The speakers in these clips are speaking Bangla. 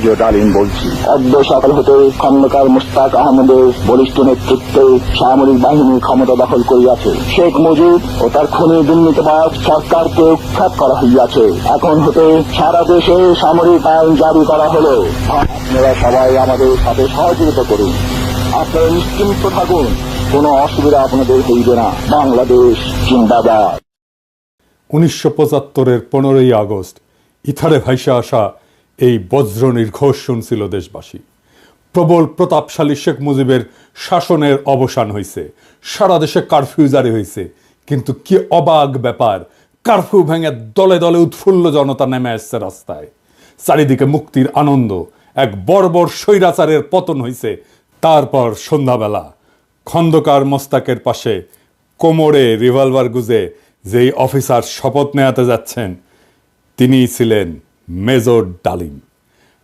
মেজর ডালিম বলছি। অদ্য সকাল হতে খন্দকার মুশতাক আহমদের বলিষ্ঠ নেতৃত্বে সামরিক বাহিনী ক্ষমতা দখল করিয়াছে। শেখ মুজিব ও তার খুনি দুর্নীতিবাজ সরকারকে উৎখাত করা হইয়াছে। এখন হতে সারা দেশে সামরিক আইন জারি করা হলো। আপনারা সবাই আমাদের সাথে সহযোগিতা করুন। আপনারা নিশ্চিন্ত থাকুন, কোনো অসুবিধা আপনাদের হইবে না। বাংলাদেশ জিন্দাবাদ। 1975-এর 15ই আগস্ট ইথারে ভাইসা আসা এই বজ্র নির্ঘোষ শুনছিল দেশবাসী। প্রবল প্রতাপশালী শেখ মুজিবের শাসনের অবসান হয়েছে, সারা দেশে কারফিউ জারি হয়েছে। কিন্তু কি অবাক ব্যাপার, কারফিউ ভেঙে দলে দলে উৎফুল্ল জনতা নেমে আসছে রাস্তায়। চারিদিকে মুক্তির আনন্দ, এক বর্বর স্বৈরাচারের পতন হয়েছে। তারপর সন্ধ্যাবেলা খন্দকার মোস্তাকের পাশে কোমরে রিভলভার গুজে যেই অফিসার শপথ নেওয়াতে যাচ্ছেন তিনিই ছিলেন মেজর ডালিম।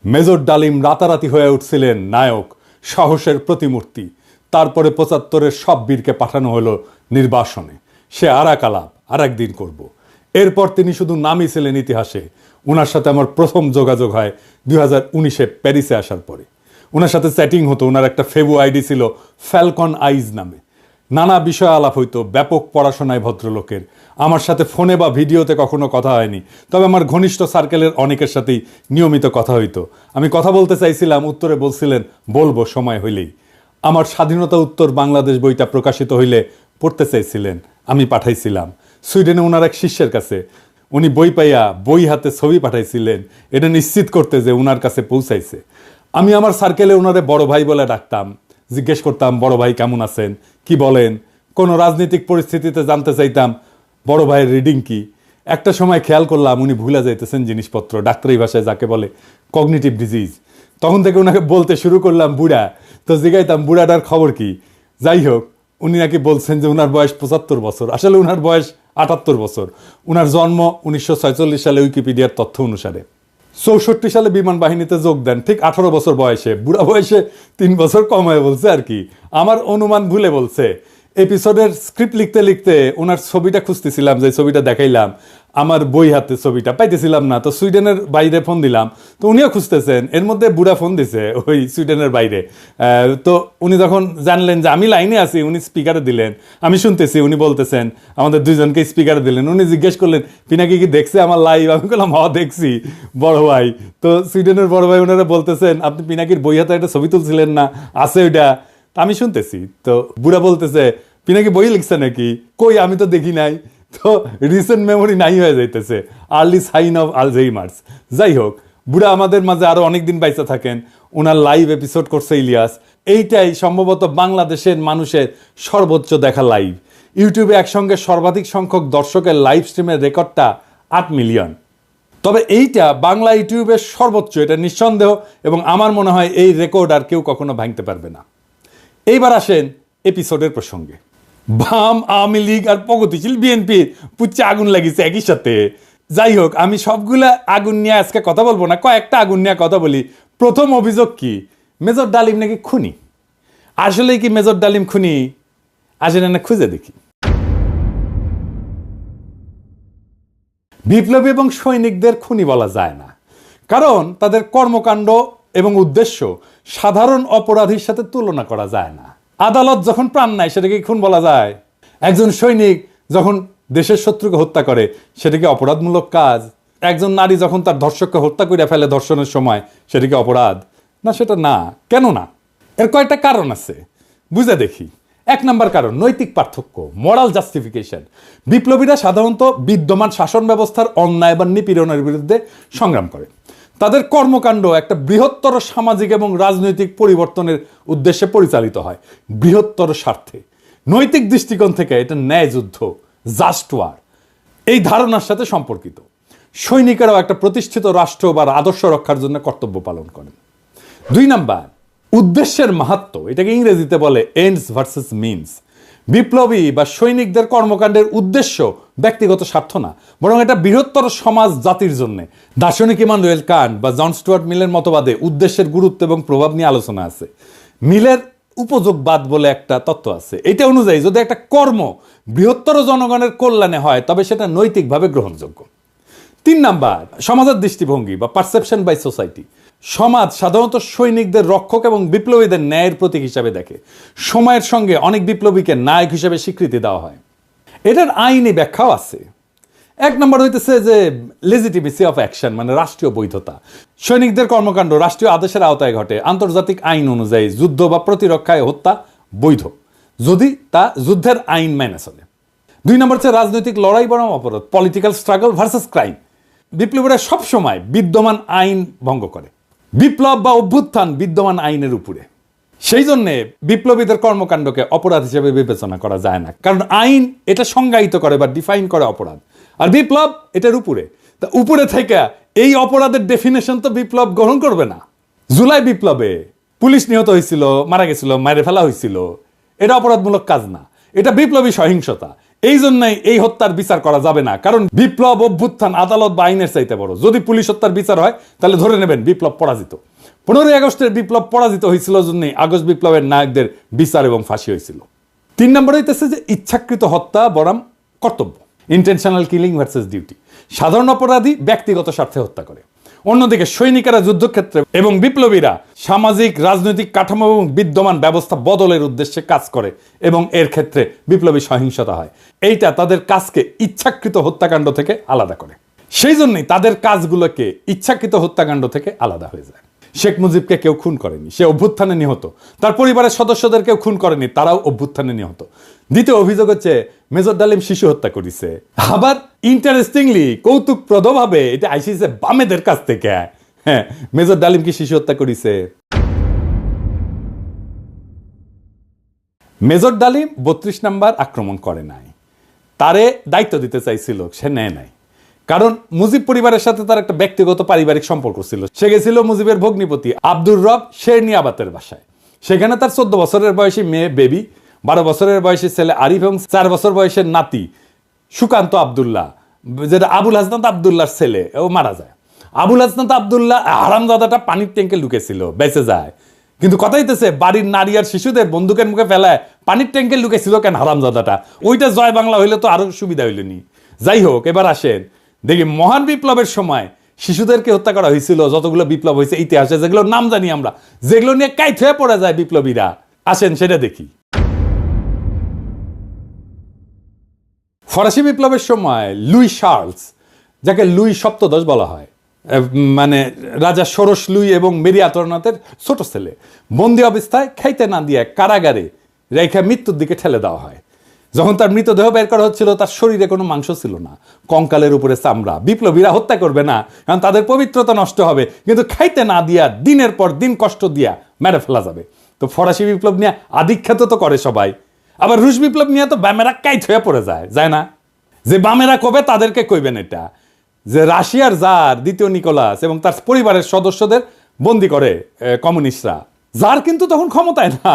মেজর ডালিম রাতারাতি হয়ে উঠছিলেন নায়ক, সাহসের প্রতিমূর্তি। তারপরে 75-এর সব বীরকে পাঠানো হলো নির্বাসনে। সে আর এক আলাপ আর একদিন করব। এরপর তিনি শুধু নামই ছিলেন ইতিহাসে। ওনার সাথে আমার প্রথম যোগাযোগ হয় 2019-এ প্যারিসে আসার পরে। ওনার সাথে চ্যাটিং হতো। ওনার একটা ফেবু আইডি ছিল ফ্যালকন আইজ নামে। নানা বিষয় আলাপ হইতো, ব্যাপক পড়াশোনায় ভদ্রলোকের। আমার সাথে ফোনে বা ভিডিওতে কখনো কথা হয়নি, তবে আমার ঘনিষ্ঠ সার্কেলের অনেকের সাথেই নিয়মিত কথা হইতো। আমি কথা বলতে চাইছিলাম, উত্তরে বলছিলেন বলবো সময় হইলেই। আমার স্বাধীনতা উত্তর বাংলাদেশ বইটা প্রকাশিত হইলে পড়তে চাইছিলেন, আমি পাঠাইছিলাম সুইডেনে ওনার এক শিষ্যের কাছে। উনি বই পাইয়া বই হাতে ছবি পাঠাইছিলেন, এটা নিশ্চিত করতে যে ওনার কাছে পৌঁছাইছে। আমি আমার সার্কেলে ওনারে বড় ভাই বলে ডাকতাম। জিজ্ঞেস করতাম, বড় ভাই কেমন আছেন, কি বলেন। কোনো রাজনৈতিক পরিস্থিতিতে জানতে চাইতাম বড় ভাইয়ের রিডিং কি। একটা সময় খেয়াল করলাম উনি ভুলে যাইতেছেন জিনিসপত্র, ডাক্তারি ভাষায় যাকে বলে কগনিটিভ ডিজিজ। তখন থেকে ওনাকে বলতে শুরু করলাম বুড়া। তো জিগাইতাম বুড়াটার খবর কি। যাই হোক, উনি নাকি বলছেন যে ওনার বয়স 75 বছর, আসলে ওনার বয়স 78 বছর। ওনার জন্ম 1946 সালে উইকিপিডিয়ার তথ্য অনুসারে। 64 সালে বিমান বাহিনীতে যোগ দেন ঠিক 18 বছর বয়সে। বুড়া বয়সে 3 বছর কম হয়ে বলছে আর কি। আমার অনুমান ভুলে বলছে। এপিসোডের স্ক্রিপ্ট লিখতে লিখতে ওনার ছবিটা খুঁজতেছিলাম, যে ছবিটা দেখাইলাম আমার বই হাতে, ছবিটা পাইতেছিলাম না। তো সুইডেনের বাইরে ফোন দিলাম, তো উনিও খুঁজতেছেন। এর মধ্যে বুড়া ফোন দিছে ওই সুইডেনের বাইরে। তো উনি যখন জানলেন যে আমি লাইনে আছি, উনি স্পিকারে দিলেন, আমি শুনতেছি। উনি বলতেছেন, আমাদের দুইজনকে স্পিকারে দিলেন। উনি জিজ্ঞেস করলেন পিনাকি কি দেখছে আমার লাইভ। আমি বললাম হ দেখছি বড় ভাই। তো সুইডেনের বড় ভাই ওনারা বলতেছেন, আপনি পিনাকির বই হাতে একটা ছবি তুলছিলেন না, আছে ওইটা। আমি শুনতেছি। তো বুড়া বলতেছে, পিনাকি বই লিখছে নাকি? কই, আমি তো দেখি নাই। তো রিসেন্ট মেমোরি নাই হয়ে যাইতেছে, আর্লি সাইন অফ আলঝেইমার্স। যাই হোক, বুড়া আমাদের মাঝে আরো অনেকদিন বাইচা থাকেন। ওনার লাইভ এপিসোড করছে ইলিয়াস। এইটাই সম্ভবত বাংলাদেশের মানুষের সর্বোচ্চ দেখা লাইভ। ইউটিউবে একসঙ্গে সর্বাধিক সংখ্যক দর্শকের লাইভ স্ট্রিমের রেকর্ডটা 8 মিলিয়ন। তবে এইটা বাংলা ইউটিউবের সর্বোচ্চ, এটা নিঃসন্দেহ। এবং আমার মনে হয় এই রেকর্ড আর কেউ কখনো ভাঙতে পারবে না। এইবার আসেন এপিসোডের প্রসঙ্গে। বাম, আওয়ামী লীগ আর প্রগতিশীল বিএনপির পুচ্ছে আগুন লাগিয়েছে একই সাথে। যাই হোক, আমি সবগুলা আগুন নিয়ে আজকে কথা বলবো না, কয়েকটা আগুন নিয়ে কথা বলি। প্রথম অভিযোগ কি, মেজর ডালিম নাকি খুনি। আসলে কি মেজর ডালিম খুনি? আসলে না খুঁজে দেখি। বিপ্লবী এবং সৈনিকদের খুনি বলা যায় না, কারণ তাদের কর্মকাণ্ড এবং উদ্দেশ্য সাধারণ অপরাধীর সাথে তুলনা করা যায় না। আদালত যখন প্রাণ নেয় সেটাকে খুন বলা যায়? একজন সৈনিক যখন দেশের শত্রুকে হত্যা করে সেটা কি অপরাধমূলক কাজ? একজন নারী যখন তার ধর্ষককে হত্যা করে ফেলে ধর্ষণের সময়, সেটা কি অপরাধ? না, সেটা না। কেন না? এর কয়েকটা কারণ আছে, বুঝে দেখি। 1 নম্বর কারণ, নৈতিক পার্থক্য, মোরাল জাস্টিফিকেশন। বিপ্লবীরা সাধারণত বিদ্যমান শাসন ব্যবস্থার অন্যায় বা নিপীড়নের বিরুদ্ধে সংগ্রাম করে। তাদের কর্মকাণ্ড একটা বৃহত্তর সামাজিক এবং রাজনৈতিক পরিবর্তনের উদ্দেশ্যে পরিচালিত হয়, বৃহত্তর স্বার্থে। নৈতিক দৃষ্টিকোণ থেকে এটা ন্যায় যুদ্ধ, জাস্ট ওয়ার, এই ধারণার সাথে সম্পর্কিত। সৈনিকেরাও একটা প্রতিষ্ঠিত রাষ্ট্র বা আদর্শ রক্ষার জন্য কর্তব্য পালন করেন। 2 নাম্বার, উদ্দেশ্যের মাহাত্ম্য। এটাকে ইংরেজিতে বলে এন্ডস ভার্সেস মিনস। বিপ্লবী বা সৈনিকদের কর্মকাণ্ডের উদ্দেশ্য ব্যক্তিগত স্বার্থ না, বরং এটা বৃহত্তর সমাজ জাতির জন্য। দার্শনিক ইমানুয়েল কান্ট বা জন স্টুয়ার্ট মিলের মতবাদে উদ্দেশ্যের গুরুত্ব এবং প্রভাব নিয়ে আলোচনা আছে। মিলের উপযোগবাদ বলে একটা তত্ত্ব আছে। এটা অনুযায়ী যদি একটা কর্ম বৃহত্তর জনগণের কল্যাণে হয় তবে সেটা নৈতিকভাবে গ্রহণযোগ্য। 3 নাম্বার, সমাজের দৃষ্টিভঙ্গি বা পারসেপশন বাই সোসাইটি। সমাজ সাধারণত সৈনিকদের রক্ষক এবং বিপ্লবীদের ন্যায়ের প্রতীক হিসাবে দেখে। সময়ের সঙ্গে অনেক বিপ্লবীকে নায়ক হিসেবে স্বীকৃতি দেওয়া হয়। এটার আইনি ব্যাখ্যাও আছে। এক নম্বর হইতেছে যে লেজিটিমেসি অফ অ্যাকশন, মানে রাষ্ট্রীয় বৈধতা। সৈনিকদের কর্মকাণ্ড রাষ্ট্রীয় আদেশের আওতায় ঘটে। আন্তর্জাতিক আইন অনুযায়ী যুদ্ধ বা প্রতিরক্ষায় হত্যা বৈধ, যদি তা যুদ্ধের আইন মেনে চলে। 2 নম্বর হচ্ছে রাজনৈতিক লড়াই বনাম অপরাধ, পলিটিক্যাল স্ট্রাগল ভার্সেস ক্রাইম। বিপ্লবীরা সবসময় বিদ্যমান আইন ভঙ্গ করে। বিপ্লব বা অভ্যুত্থান বিদ্যমান আইনের উপরে। সেই জন্যে বিপ্লবীদের কর্মকাণ্ডকে অপরাধ হিসেবে বিবেচনা করা যায় না, কারণ আইন এটা সংজ্ঞায়িত করে বা ডিফাইন করে অপরাধ, আর বিপ্লব এটার উপরে। তা উপরে থেকে এই অপরাধের ডেফিনেশন তো বিপ্লব গ্রহণ করবে না। জুলাই বিপ্লবে পুলিশ নিহত হয়েছিল, মারা গেছিল, মেরে ফেলা হয়েছিল, এটা অপরাধমূলক কাজ না, এটা বিপ্লবী সহিংসতা। এই জন্যই এই হত্যার বিচার করা যাবে না, কারণ বিপ্লব অভ্যুত্থান আদালত বা আইনের চাইতে বড়। যদি পুলিশ হত্যার বিচার হয় তাহলে ধরে নেবেন বিপ্লব পরাজিত। 15ই আগস্টের বিপ্লব পরাজিত হয়েছিল জন্যই আগস্ট বিপ্লবের নায়কদের বিচার এবং ফাঁসি হয়েছিল। 3 নম্বর হইতেছে যে ইচ্ছাকৃত হত্যা বনাম কর্তব্য, ইন্টেনশনাল কিলিং ভার্সেস ডিউটি। সাধারণ অপরাধী ব্যক্তিগত স্বার্থে হত্যা করে, অন্যদিকে সৈনিকেরা যুদ্ধক্ষেত্রে এবং বিপ্লবীরা সামাজিক রাজনৈতিক কাঠামো এবং বিদ্যমান ব্যবস্থা বদলের উদ্দেশ্যে কাজ করে এবং এর ক্ষেত্রে বিপ্লবী সহিংসতা হয়। এইটা তাদের কাজকে ইচ্ছাকৃত হত্যাকাণ্ড থেকে আলাদা করে। সেই জন্যই তাদের কাজগুলোকে ইচ্ছাকৃত হত্যাকাণ্ড থেকে আলাদা হয়ে যায়। শেখ মুজিবকে কেউ খুন করেনি, সে অভ্যুত্থানে নিহত। তার পরিবারের সদস্যদের কেউ খুন করেনি, তারাও অভ্যুত্থানে নিহত। দ্বিতীয় অভিযোগ হচ্ছে মেজর ডালিম শিশু হত্যা করেছে। আবার ইন্টারেস্টিংলি কৌতুকপ্রদভাবে এটা আইসিছে বামেদের কাছ থেকে। হ্যাঁ, মেজর ডালিম কি শিশু হত্যা করেছে? মেজর ডালিম 32 নাম্বার আক্রমণ করে নাই, তারে দায়িত্ব দিতে চাইছিল, সে নেয় নাই। কারণ মুজিব পরিবারের সাথে তার একটা ব্যক্তিগত পারিবারিক সম্পর্ক ছিল। সে গেছিল মুজিবের ভগ্নিপতি আব্দুর রব শেরনিয়াবাতের বাসায়। সেখানে তার 14 বছরের বয়সী মেয়ে বেবি, 12 বছরের বয়সী ছেলে আরিফ এবং 4 বছর বয়সের নাতি সুকান্ত আব্দুল্লাহ, যেটা আবুল হাসনাত আব্দুল্লাহর ছেলে, ও মারা যায়। আবুল হাসনাত আব্দুল্লাহ হারামজাদাটা পানির ট্যাঙ্কে লুকেছিল, বেঁচে যায়। কিন্তু কথা হইতেছে বাড়ির নারী আর শিশুদের বন্দুকের মুখে ফেলায় পানির ট্যাঙ্কে লুকেছিল কেন হারামজাদাটা? ওইটা জয় বাংলা হইলে তো আরো সুবিধা হইলেনি। যাই হোক, এবার আসেন দেখি মহান বিপ্লবের সময় শিশুদেরকে হত্যা করা হয়েছিল যতগুলো বিপ্লব হয়েছে ইতিহাসে, যেগুলো নাম জানি আমরা, যেগুলো নিয়ে কাইট হয়ে পড়ে যায় বিপ্লবীরা। আসেন সেটা দেখি। ফরাসি বিপ্লবের সময় লুই শার্লস, যাকে লুই সপ্তদশ বলা হয়, মানে রাজা ষোড়শ লুই এবং মেরি আন্তোয়ানেটের ছোট ছেলে, বন্দি অবস্থায় খাইতে না দিয়ে কারাগারে রেখা মৃত্যুর দিকে ঠেলে দেওয়া হয়। যখন তার মৃতদেহ বের করা হচ্ছিল, তার শরীরে কোনো মাংস ছিল না, কঙ্কালের উপরে চামড়া। বিপ্লবীরা হত্যা করবে না, কারণ তাদের পবিত্রতা নষ্ট হবে, কিন্তু খাইতে না দিয়া দিনের পর দিন কষ্ট দিয়া মেরে ফেলা যাবে। তো ফরাসি বিপ্লব নিয়ে আধিখ্যাত তো করে সবাই। আবার রুশ বিপ্লব নিয়ে তো বামেরা কাইট হয়ে পড়ে যায় না? যে বামেরা কবে তাদেরকে কইবেন এটা, যে রাশিয়ার জার দ্বিতীয় নিকোলাস এবং তার পরিবারের সদস্যদের বন্দি করে কমিউনিস্টরা। জার কিন্তু তখন ক্ষমতায় না,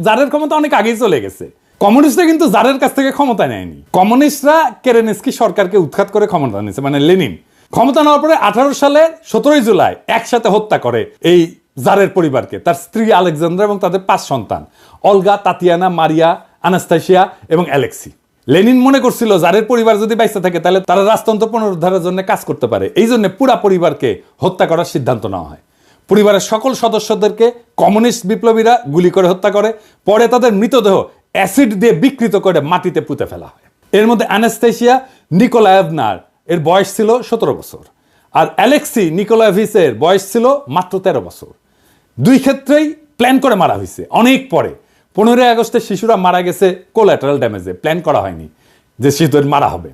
জারের ক্ষমতা অনেক আগেই চলে গেছে। কমিউনিস্টরা কিন্তু জারের কাছ থেকে ক্ষমতা নেয়নি। কমিউনিস্টরা কেরেনস্কি সরকারকে উৎখাত করে ক্ষমতা নিয়েছে, মানে লেনিন। ক্ষমতা নেওয়ার পরে 18 সালে 17 জুলাই একসাথে হত্যা করে এই জারের পরিবারকে, তার স্ত্রী আলেকজান্দ্রা এবং তাদের 5 সন্তান, অলগা, তাতিয়ানা, মারিয়া, আনাস্তাসিয়া এবং অ্যালেক্সি। লেনিন মনে করছিল জারের পরিবার যদি বাইসা থাকে তাহলে তারা রাজতন্ত্র পুনরুদ্ধারের জন্য কাজ করতে পারে। এই জন্য পুরা পরিবারকে হত্যা করার সিদ্ধান্ত নেওয়া হয়। পরিবারের সকল সদস্যদেরকে কমিউনিস্ট বিপ্লবীরা গুলি করে হত্যা করে। পরে তাদের মৃতদেহ অ্যাসিড দিয়ে বিকৃত করে মাটিতে পুঁতে ফেলা হয়। এর মধ্যে আনাস্তাসিয়া নিকোলায়েভনার এর বয়স ছিল 17 বছর, আর অ্যালেক্সি নিকোলায়েভিচের বয়স ছিল মাত্র 13 বছর। দুই ক্ষেত্রেই প্ল্যান করে মারা হয়েছে অনেক পরে। 15ই আগস্টে শিশুরা মারা গেছে কোল্যাটারাল ড্যামেজে, প্ল্যান করা হয়নি যে শিশুদের মারা হবে।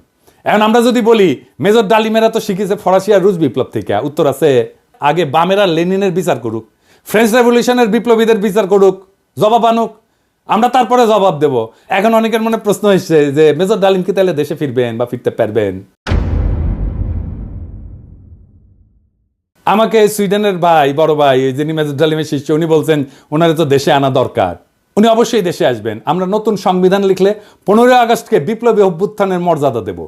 এখন আমরা যদি বলি মেজর ডালিমেরা তো শিখেছে ফরাসি আর রুশ বিপ্লব থেকে, উত্তর আছে আগে বামেরা লেনিনের বিচার করুক, ফ্রেঞ্চ রেভলিউশনের বিপ্লবীদের বিচার করুক, জবাব আনুক, আমরা তারপরে জবাব দেব। এখন অনেকের মনে প্রশ্ন এসছে যে মেজর ডালিম কি তাহলে দেশে ফিরবেন বা ফিরতে পারবেন? আমাকে সুইডেনের ভাই, বড় ভাই, যিনি মেজর ডালিমের শিষ্য, উনি বলছেন ওনারে তো দেশে আনা দরকার। উনি অবশ্যই দেশে আসবেন। আমরা নতুন সংবিধান লিখলে 15 আগস্টকে বিপ্লবী অভ্যুত্থানের মর্যাদা দেব।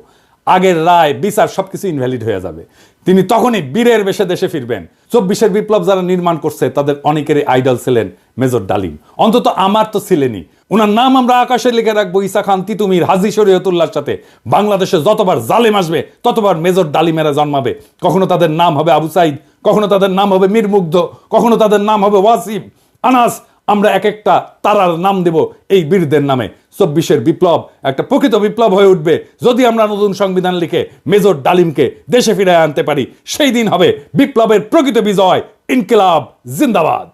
আগের রায় বিচার সবকিছু ইনভ্যালিড হয়ে যাবে। তিনি তখনই বীরের বেশে দেশে ফিরবেন। 24-এর বিপ্লব যারা নির্মাণ করছে তাদের অনেকেরই আইডল ছিলেন মেজর ডালিম, অন্তত আমার তো ছিলেনই। ওনার নাম আমরা আকাশে লিখে রাখবো ঈসা খান তিতুমির, হাজী শরীয়তুল্লাহর সাথে। বাংলাদেশে যতবার জালেম আসবে ততবার মেজর ডালিমেরা জন্মাবে। কখনো তাদের নাম হবে আবু সাইদ, কখনো তাদের নাম হবে মীর মুগ্ধ, কখনো তাদের নাম হবে ওয়াসিম, আনাস। আমরা এক একটা তারার নাম দেব এই বীরদের নামে। 24-এর বিপ্লব একটা প্রকৃত বিপ্লব হয়ে উঠবে যদি আমরা নতুন সংবিধান লিখে মেজর ডালিমকে দেশে ফিরে আনতে পারি। সেই দিন হবে বিপ্লবের প্রকৃত বিজয়। ইনকিলাব জিন্দাবাদ।